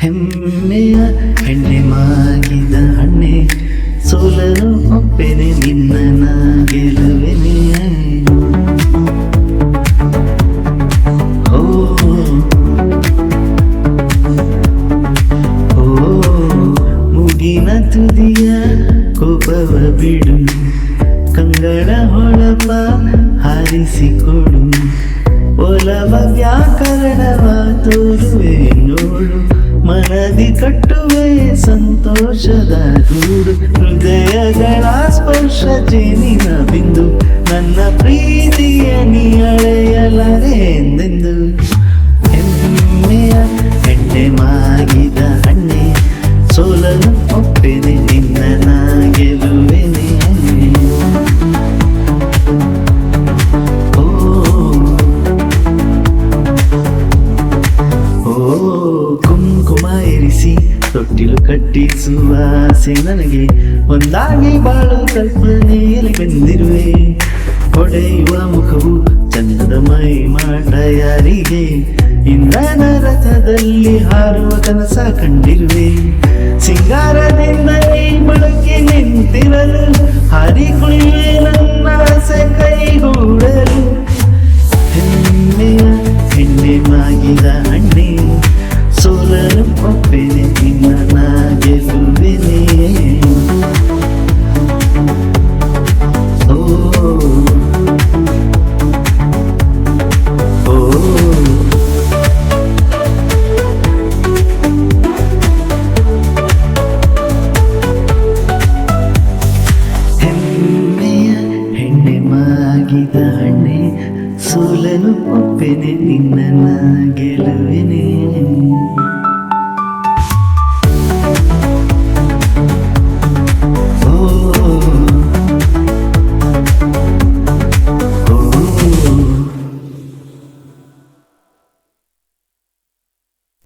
ಹೆಮ್ಮೆಯ ಹೆಣ್ಣೆ ಮಾಗಿದ ಹಣ್ಣೆ ಸೋಲಲು ಒಪ್ಪೆನೆ ನಿನ್ನ ಗೆಲುವೆನೆ. ಓ ಓ ಮುಗಿನ ತುದಿಯ ಕೋಪವ ಬಿಡು, ಕಂಗಳ ಹೊಳಪ ಹಾರಿಸಿಕೊಡು, ಒಲವ ವ್ಯಾಕರಣವ ತೋರುವೆ ನೋಡು, ಮನದಿ ಕಟ್ಟುವೆ ಸಂತೋಷದ ಗೂಡು, ಹೃದಯಗಳ ಸ್ಪರ್ಶ ಜೇನಿನ ಬಿಂದು, ನನ್ನ ಪ್ರೀತಿಯ ನೀ ಅಳೆಯಲರೆ ಎಂದೆಂದು. ಹೆಮ್ಮೆಯ ಹೆಣ್ಣೆ ಮಾಗಿದ ಹಣ್ಣೆ ಸೋಲಲು ಒಪ್ಪೆನೆ ನಿನ್ನ ಗೆಲುವೆನೆ. ಕುಂಕುಮ ಇರಿಸಿ ತೊಟ್ಟಿಲು ಕಟ್ಟಿಸುವ ಆಸೆ ನನಗೆ, ಒಂದಾಗಿ ಬಾಳು ಕಲ್ಪನೆಯಲ್ಲಿ ಬಂದಿರುವೆ, ಹೊಡೆಯುವ ಮುಖವು ಚಂದದ ಮೈ ಮಾಟ ಯಾರಿಗೆ, ಇಂಧನ ರಥದಲ್ಲಿ ಹಾರುವ ಕನಸ ಕಂಡಿರುವೆ, ಸಿಂಗಾರದಿಂದ ನೀ ಬಳಕೆ ನಿಂತಿರಲು, ಹಾರಿ ಕುಳಿಯುವೆ ನನ್ನ ಆಸೆ ಕೈಗೂಡಲು. ಹೆಮ್ಮೆಯ ಹೆಣ್ಣೆ ಮಾಗಿದ ಹಣ್ಣೆ ಸೋಲಲು ಒಪ್ಪೆನೆ ನಿನ್ನ ಗೆಲುವೆನೆ. ಓ ಓ ಹೆಮ್ಮೆಯ ಹೆಣ್ಣೆ ಮಾಗಿದ ಹಣ್ಣೆ ಸೋಲಲು ಒಪ್ಪೆನೆ ನಿನ್ನ